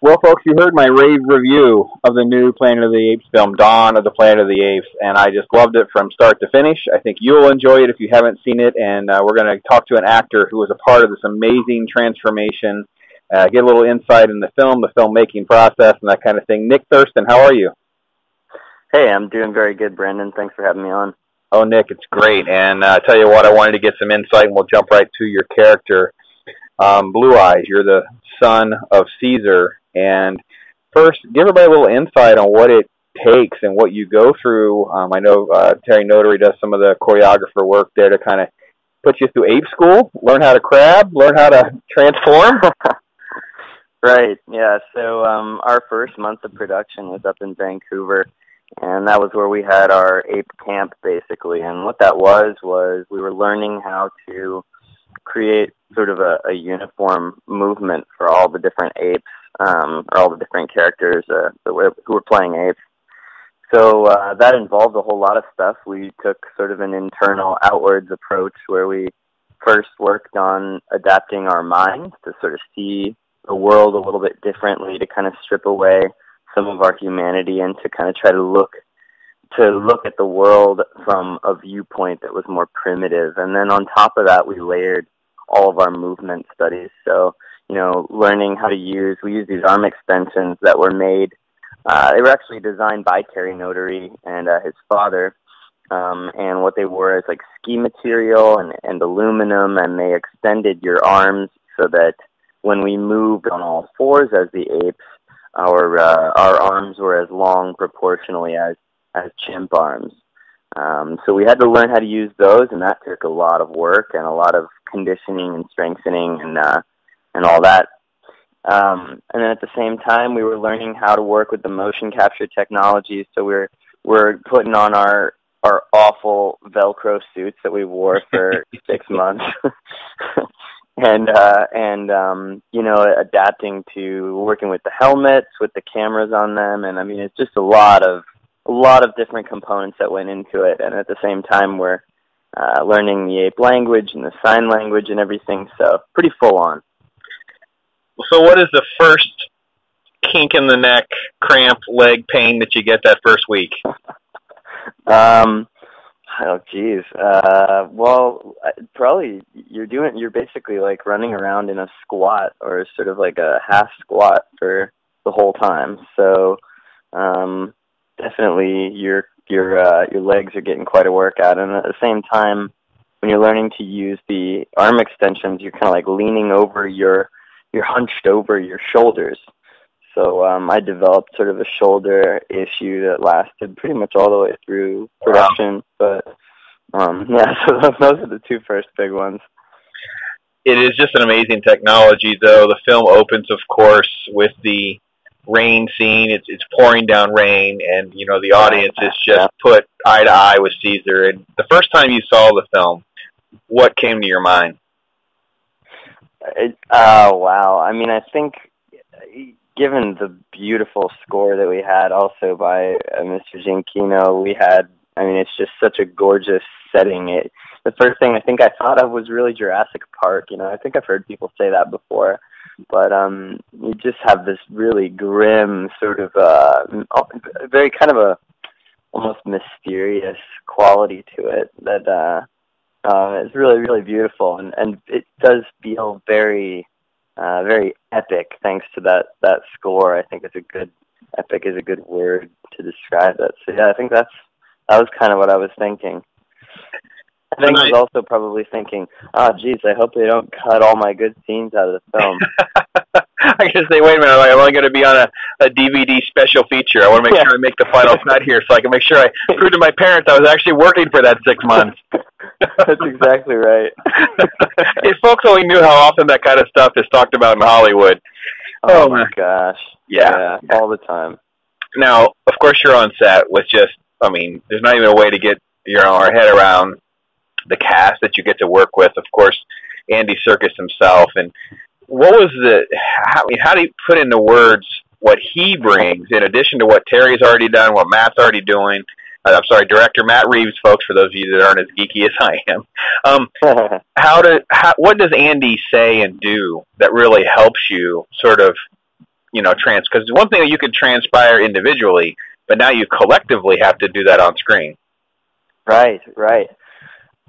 Well, folks, you heard my rave review of the new Planet of the Apes film, Dawn of the Planet of the Apes, and I just loved it from start to finish. I think you'll enjoy it if you haven't seen it, and we're going to talk to an actor who was a part of this amazing transformation, get a little insight in the filmmaking process, and that kind of thing. Nick Thurston, how are you? Hey, I'm doing very good, Brandon. Thanks for having me on. Oh, Nick, it's great, and I tell you what, I wanted to get some insight, and we'll jump right to your character. Blue Eyes, you're the son of Caesar. And first, give everybody a little insight on what it takes and what you go through. I know Terry Notary does some of the choreographer work there to kind of put you through ape school, learn how to crab, learn how to transform. Right, yeah. So our first month of production was up in Vancouver, and that was where we had our ape camp, basically. And what that was we were learning how to create sort of a uniform movement for all the different apes, or all the different characters who were playing apes. So that involved a whole lot of stuff. We took sort of an internal outwards approach where we first worked on adapting our minds to sort of see the world a little bit differently, to kind of strip away some of our humanity and to kind of try to look at the world from a viewpoint that was more primitive. And then on top of that, we layered all of our movement studies. So, you know, learning how to we use these arm extensions that were made. They were actually designed by Terry Notary and his father. And what they were is like ski material and aluminum, and they extended your arms so that when we moved on all fours as the apes, our arms were as long proportionally as chimp arms. So we had to learn how to use those, and that took a lot of work and a lot of conditioning and strengthening and all that. And then at the same time, we were learning how to work with the motion capture technology. So we're putting on our awful Velcro suits that we wore for 6 months, and you know, adapting to working with the helmets, with the cameras on them, and I mean, it's just a lot of different components that went into it. And at the same time, we're learning the ape language and the sign language and everything, so pretty full on. So what is the first kink in the neck, cramp, leg pain that you get that first week? Oh, geez. Well, probably you're basically like running around in a squat, or sort of like a half squat for the whole time. So definitely your legs are getting quite a workout, and at the same time, when you're learning to use the arm extensions, you're kind of like leaning over, you're hunched over your shoulders. So I developed sort of a shoulder issue that lasted pretty much all the way through production. Wow. But yeah, so those are the two first big ones. It is just an amazing technology, though. The film opens, of course, with the rain scene. It's pouring down rain, and you know the audience is just put eye to eye with Caesar. And the first time you saw the film, what came to your mind? Oh wow! I mean, I think given the beautiful score that we had, also by Mr. Gianchino, it's just such a gorgeous setting. The first thing I think I thought of was really Jurassic Park. You know, I think I've heard people say that before. But you just have this really grim sort of, very kind of a almost mysterious quality to it that is really, really beautiful. And it does feel very, very epic thanks to that score. I think epic is a good word to describe it. So yeah, I think that was kind of what I was thinking. I think I was also probably thinking, geez, I hope they don't cut all my good scenes out of the film. I guess wait a minute, I'm only going to be on a DVD special feature. I want to make sure I make the final cut here so I can make sure I prove to my parents I was actually working for that 6 months. That's exactly right. If folks only knew how often that kind of stuff is talked about in Hollywood. Oh my gosh. Yeah, all the time. Now, of course, you're on set with there's not even a way to get our head around the cast that you get to work with. Of course, Andy Serkis himself. And what was how do you put into words what he brings in addition to what Terry's already done, what Matt's already doing? I'm sorry, director Matt Reeves, folks, for those of you that aren't as geeky as I am. What does Andy say and do that really helps you sort of because one thing that you could transpire individually, but now you collectively have to do that on screen. Right.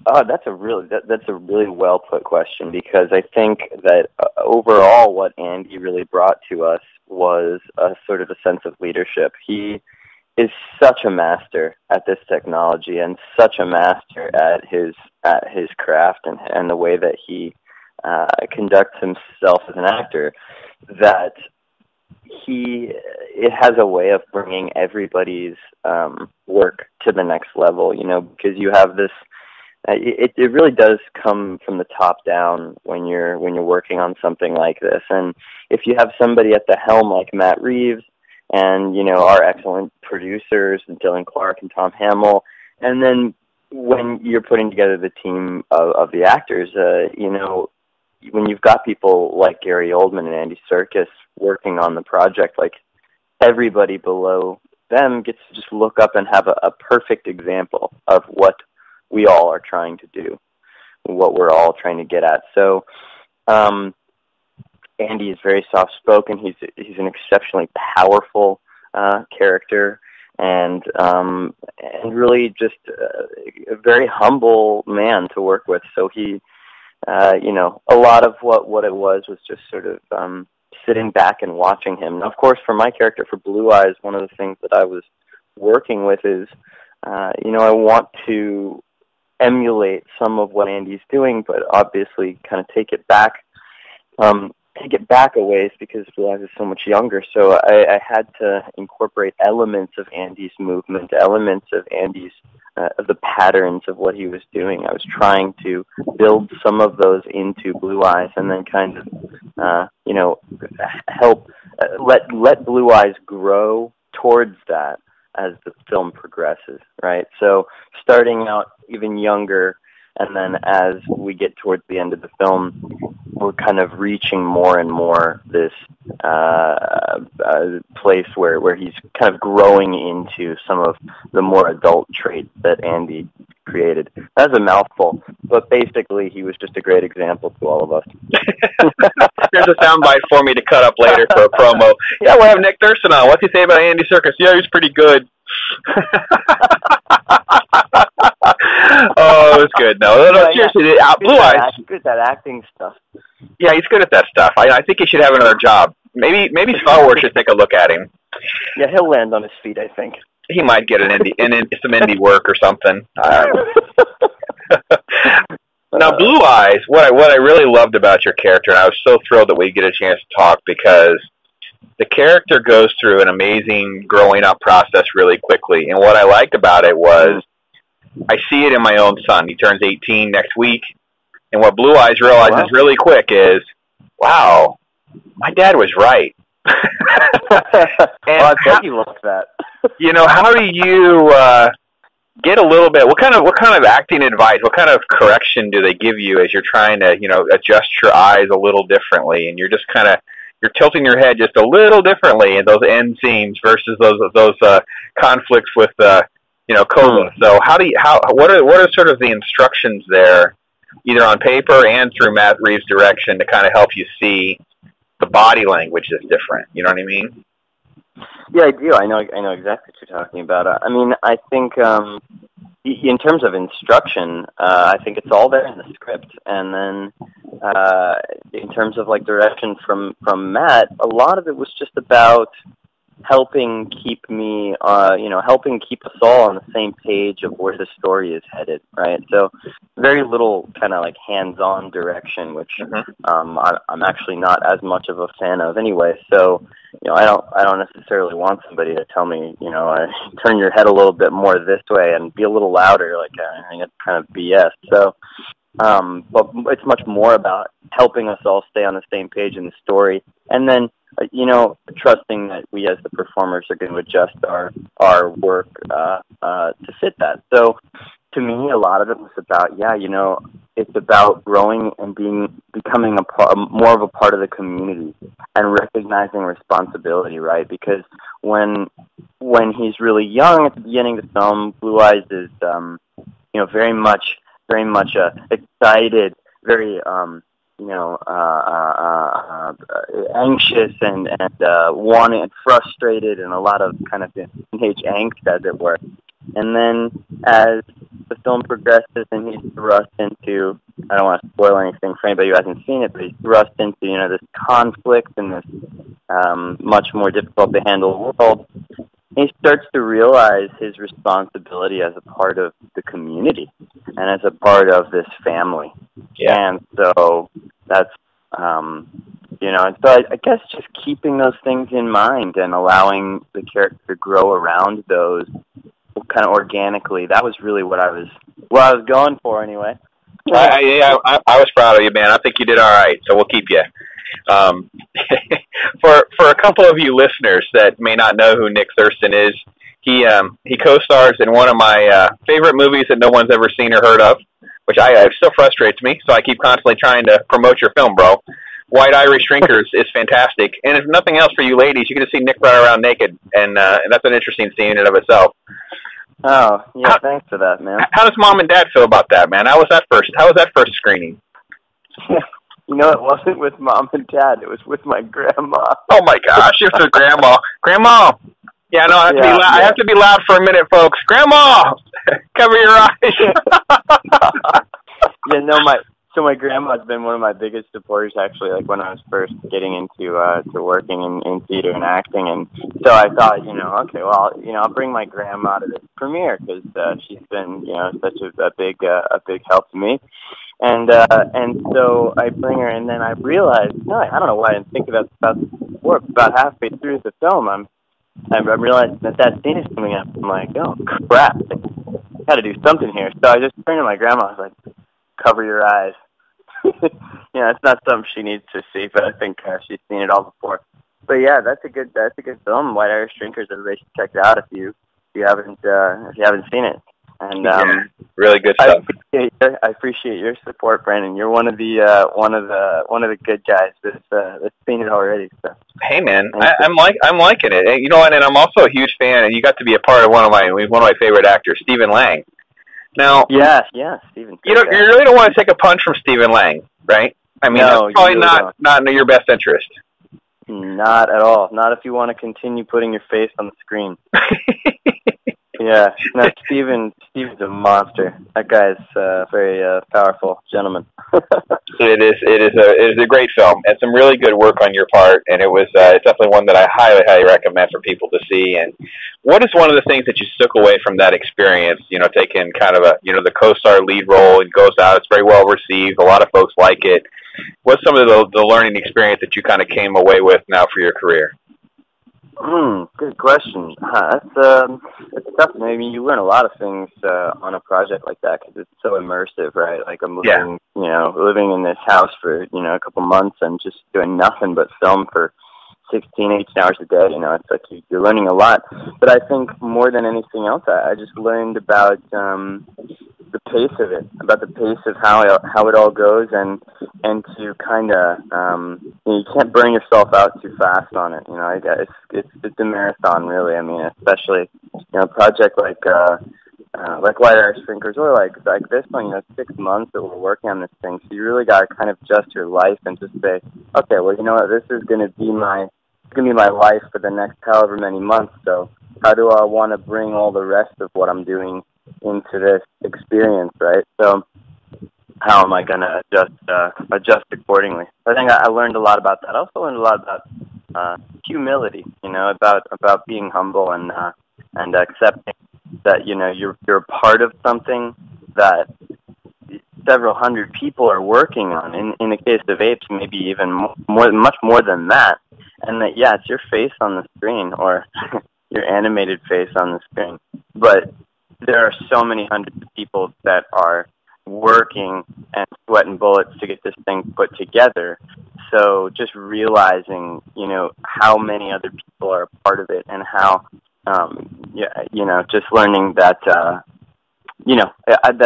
Oh, that's a really well put question, because I think that overall what Andy really brought to us was a sort of a sense of leadership. He is such a master at this technology and such a master at his craft and the way that he conducts himself as an actor, that it has a way of bringing everybody's work to the next level, because you have this. It really does come from the top down when you're working on something like this. And if you have somebody at the helm like Matt Reeves, and our excellent producers, Dylan Clark and Tom Hamill, and then when you're putting together the team of the actors, when you've got people like Gary Oldman and Andy Serkis working on the project, like, everybody below them gets to just look up and have a perfect example of what we all are trying to do, what we're all trying to get at. So Andy is very soft-spoken. He's an exceptionally powerful character, and really just a very humble man to work with. So he, a lot of what it was just sort of sitting back and watching him. Of course, for my character, for Blue Eyes, one of the things that I was working with is, I want to emulate some of what Andy's doing, but obviously kind of take it back a ways, because Blue Eyes is so much younger. So I had to incorporate elements of Andy's movement, elements of Andy's of the patterns of what he was doing. I was trying to build some of those into Blue Eyes, and then kind of help let Blue Eyes grow towards that as the film progresses, right? So starting out even younger, and then as we get towards the end of the film, we're kind of reaching more and more this place where he's kind of growing into some of the more adult traits that Andy created. That's a mouthful, but basically he was just a great example to all of us. Here's a soundbite for me to cut up later for a promo. Yeah, we'll have Nick Thurston on. What's he say about Andy Serkis? Yeah, he's pretty good. Oh, it was good. No, seriously, Blue Eyes. He's good at that acting stuff. Yeah, he's good at that stuff. I think he should have another job. Maybe Star Wars should take a look at him. Yeah, he'll land on his feet, I think. He might get some indie work or something. Now, Blue Eyes, what I really loved about your character, and I was so thrilled that we get a chance to talk, because the character goes through an amazing growing up process really quickly. And what I liked about it was, I see it in my own son. He turns 18 next week. And what Blue Eyes realizes really quick is, wow, my dad was right. I bet you loved that. How do you get a little bit, what kind of acting advice, what kind of correction do they give you as you're trying to, adjust your eyes a little differently, and you're just you're tilting your head just a little differently in those end scenes versus those conflicts with Kova. So what are sort of the instructions there, either on paper and through Matt Reeves' direction, to kind of help you see the body language is different? You know what I mean? Yeah, I do. I know exactly what you're talking about. I think in terms of instruction, I think it's all there in the script. And then in terms of direction from Matt, a lot of it was just about helping keep us all on the same page of where the story is headed, right? So very little kind of hands-on direction, which I'm actually not as much of a fan of anyway. So I don't necessarily want somebody to tell me, turn your head a little bit more this way and be a little louder. I think it's kind of BS. So, but it's much more about helping us all stay on the same page in the story, and then trusting that we as the performers are going to adjust our work to fit that. So to me, a lot of it was about, it's about growing and becoming more of a part of the community and recognizing responsibility, right? Because when he's really young at the beginning of the film, Blue Eyes is very much excited, very anxious and wanting and frustrated and a lot of kind of teenage angst, as it were. And then as the film progresses and he's thrust into, I don't want to spoil anything for anybody who hasn't seen it, but he's thrust into, this conflict and this much more difficult to handle world. He starts to realize his responsibility as a part of the community and as a part of this family. Yeah. And so that's, and so I guess just keeping those things in mind and allowing the character to grow around those kind of organically, that was really what I was going for anyway. I was proud of you, man. I think you did all right, so we'll keep you. For a couple of you listeners that may not know who Nick Thurston is, he co-stars in one of my favorite movies that no one's ever seen or heard of, which still frustrates me, so I keep constantly trying to promote your film, bro. White Irish Drinkers is fantastic, and if nothing else for you ladies, you get to see Nick run around naked, and that's an interesting scene in and of itself. Oh, yeah, thanks for that, man. How does Mom and Dad feel about that, man? How was that first screening? It wasn't with Mom and Dad. It was with my grandma. Oh, my gosh, it's with Grandma. Grandma! Yeah, no, I have to be loud for a minute, folks. Grandma! Cover your eyes. So my grandma's been one of my biggest supporters, actually, like when I was first getting into to working in theater and acting. And so I thought, okay, well, I'll bring my grandma to this premiere because she's been, such a big help to me. And so I bring her, and then I realized, I don't know why I didn't think of that before. About halfway through the film, I'm realizing that scene is coming up. I'm like, oh crap, I got to do something here. So I just turned to my grandma. I was like, cover your eyes. It's not something she needs to see, but I think she's seen it all before. But yeah, that's a good film, White Irish Drinkers. Everybody should check it out if you haven't seen it. And really good stuff. I appreciate your support, Brandon. You're one of the good guys that's seen it already. So. Hey man, I'm liking it. And I'm also a huge fan. And you got to be a part of one of my favorite actors, Stephen Lang. Now, yeah, Stephen. You really don't want to take a punch from Stephen Lang, right? I mean, no, that's probably not in your best interest. Not at all. Not if you want to continue putting your face on the screen. Yeah, no, Stephen's a monster. That guy's a very powerful gentleman. It is a great film, and some really good work on your part. And it's definitely one that I highly recommend for people to see. And what is one of the things that you took away from that experience? Taking kind of the co-star lead role, and goes out. It's very well received. A lot of folks like it. What's some of the learning experience that you kind of came away with now for your career? Good question. It's tough. I mean, you learn a lot of things on a project like that because it's so immersive, right? Like I'm living in this house for a couple months and just doing nothing but film for 18 hours a day. It's like you're learning a lot. But I think more than anything else, I just learned about the pace of it, about the pace of how it all goes, and to kind of you can't burn yourself out too fast on it. It's a marathon, really. I mean, especially a project like White Irish Drinkers or like this one. 6 months that we're working on this thing, so you really got to kind of adjust your life and just say, okay, well, you know what, this is going to be my life for the next however many months. So how do I want to bring all the rest of what I'm doing into this experience, right? So how am I going to adjust accordingly? I think I learned a lot about that. I also learned a lot about humility, about being humble and accepting that you're a part of something that several hundred people are working on. In the case of Apes, maybe even much more than that. And that it's your face on the screen or your animated face on the screen, but there are so many hundreds of people that are working and sweating bullets to get this thing put together. So just realizing, how many other people are a part of it, and how, just learning that, that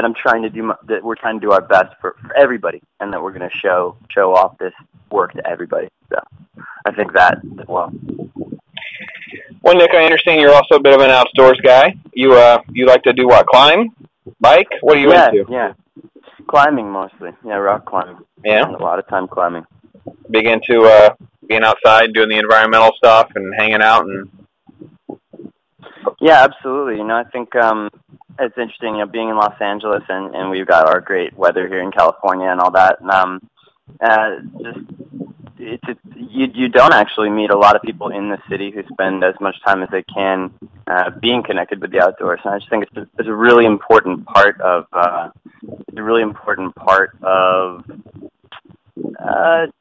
I'm trying to do, that we're trying to do our best for everybody, and that we're going to show off this work to everybody. So I think that as well. Well, Nick, I understand you're also a bit of an outdoors guy. You like to do what? Climb? Bike? What are you into? Yeah, climbing mostly. Yeah, rock climbing. Yeah. And a lot of time climbing. Big into being outside, doing the environmental stuff, and hanging out. And yeah, absolutely. I think it's interesting. Being in Los Angeles, and we've got our great weather here in California and all that. You don't actually meet a lot of people in the city who spend as much time as they can being connected with the outdoors. And I just think it's a really important part of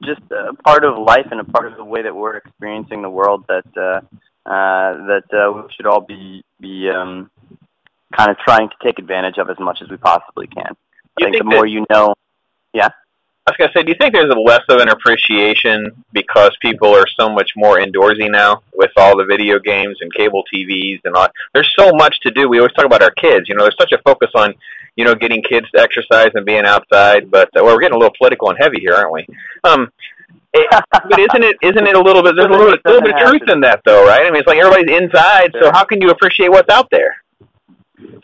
just a part of life and a part of the way that we're experiencing the world that we should all be kind of trying to take advantage of as much as we possibly can. I think the more you know, yeah. I was going to say, do you think there's less of an appreciation because people are so much more indoorsy now with all the video games and cable TVs and all? There's so much to do. We always talk about our kids. There's such a focus on, getting kids to exercise and being outside. But we're getting a little political and heavy here, aren't we? But isn't it a little bit? There's a little bit of truth in that, though, right? I mean, it's like everybody's inside, so how can you appreciate what's out there?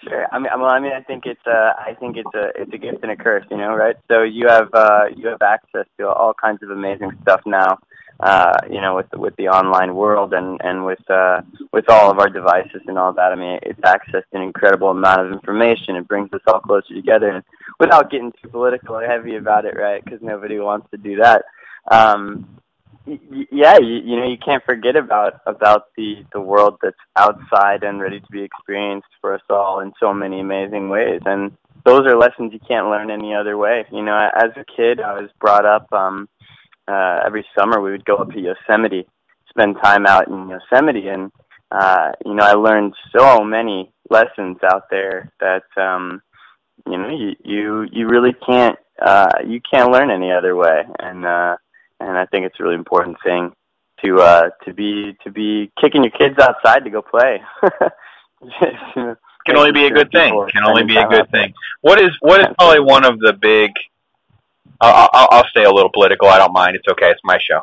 Sure. I think it's a gift and a curse, right? So you have access to all kinds of amazing stuff now, with the online world and with all of our devices and all that. I mean, it's accessed an incredible amount of information. It brings us all closer together, and without getting too political or heavy about it, right? Because nobody wants to do that. Yeah, you can't forget about the world that's outside and ready to be experienced for us all in so many amazing ways, and those are lessons you can't learn any other way. As a kid, I was brought up every summer we would go up to Yosemite, spend time out in Yosemite, and I learned so many lessons out there that you really can't learn any other way, and I think it's a really important thing to be kicking your kids outside to go play. Can only be a good thing. Can only be a good thing. What is probably one of the big? I'll stay a little political. I don't mind. It's okay. It's my show.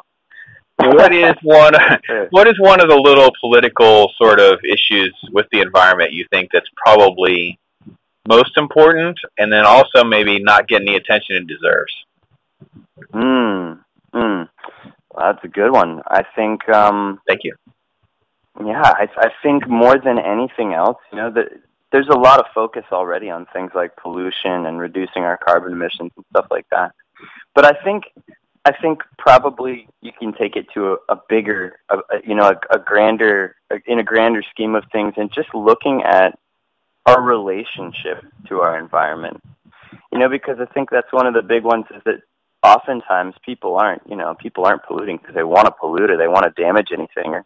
What is one of the little political sort of issues with the environment you think that's probably most important, and then also maybe not getting the attention it deserves? Well, that's a good one. I think. Thank you. Yeah, I think more than anything else, there's a lot of focus already on things like pollution and reducing our carbon emissions and stuff like that. But I think probably you can take it to a bigger, a grander scheme of things, and just looking at our relationship to our environment. Because I think that's one of the big ones is that oftentimes people aren't polluting because they want to pollute or they want to damage anything, or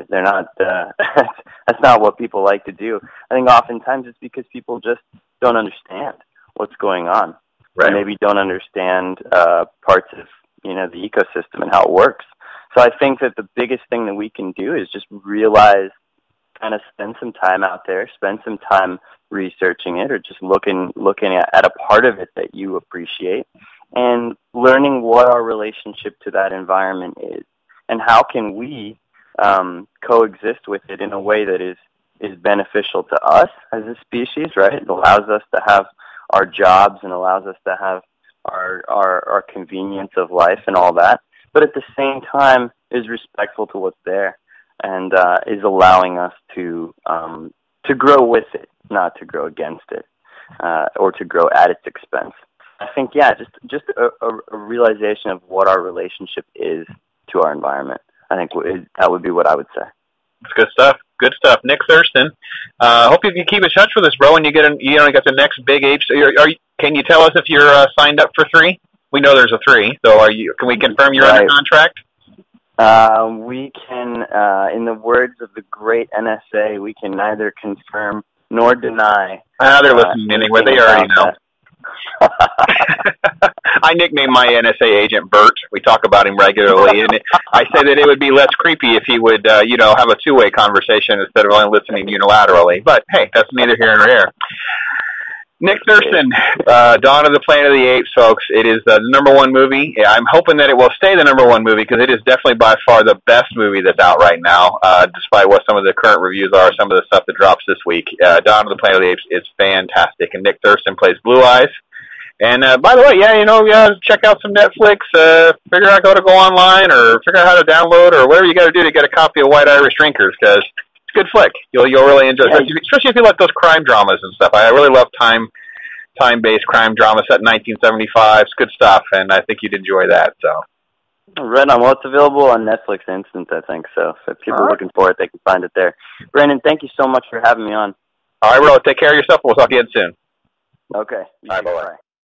they're not. That's not what people like to do. I think oftentimes it's because people just don't understand what's going on. Right. And maybe don't understand parts of the ecosystem and how it works. So I think that the biggest thing that we can do is just realize, kind of spend some time out there, spend some time researching it, or just looking at a part of it that you appreciate, and learning what our relationship to that environment is, and how can we coexist with it in a way that is beneficial to us as a species, right? It allows us to have our jobs and allows us to have our convenience of life and all that, but at the same time is respectful to what's there, and is allowing us to grow with it, not to grow against it, or to grow at its expense. I think, just a realization of what our relationship is to our environment. I think that would be what I would say. It's good stuff. Good stuff. Nick Thurston. Hope you can keep in touch with us, bro. When you got the next big Apes. Can you tell us if you're signed up for 3? We know there's a 3. So can we confirm you're under contract? We can, in the words of the great NSA, we can neither confirm nor deny. They're listening anyway. They already know. I nicknamed my NSA agent Bert. We talk about him regularly, and I say that it would be less creepy if he would, have a two-way conversation instead of only listening unilaterally. But hey, that's neither here nor there. Nick Thurston, Dawn of the Planet of the Apes, folks. It is the #1 movie. I'm hoping that it will stay the #1 movie because it is definitely by far the best movie that's out right now, despite what some of the current reviews are, some of the stuff that drops this week. Dawn of the Planet of the Apes is fantastic, and Nick Thurston plays Blue Eyes. And by the way, check out some Netflix. Figure out how to go online, or figure out how to download, or whatever you got to do to get a copy of White Irish Drinkers, because it's a good flick. You'll really enjoy it, especially if you like those crime dramas and stuff. I really love time-based crime dramas set in 1975. It's good stuff, and I think you'd enjoy that. So. Right on. Well, it's available on Netflix Instant, I think. So if people are looking for it, they can find it there. Brandon, thank you so much for having me on. All right, Ro, take care of yourself. We'll talk again soon. Okay. All right, bye-bye.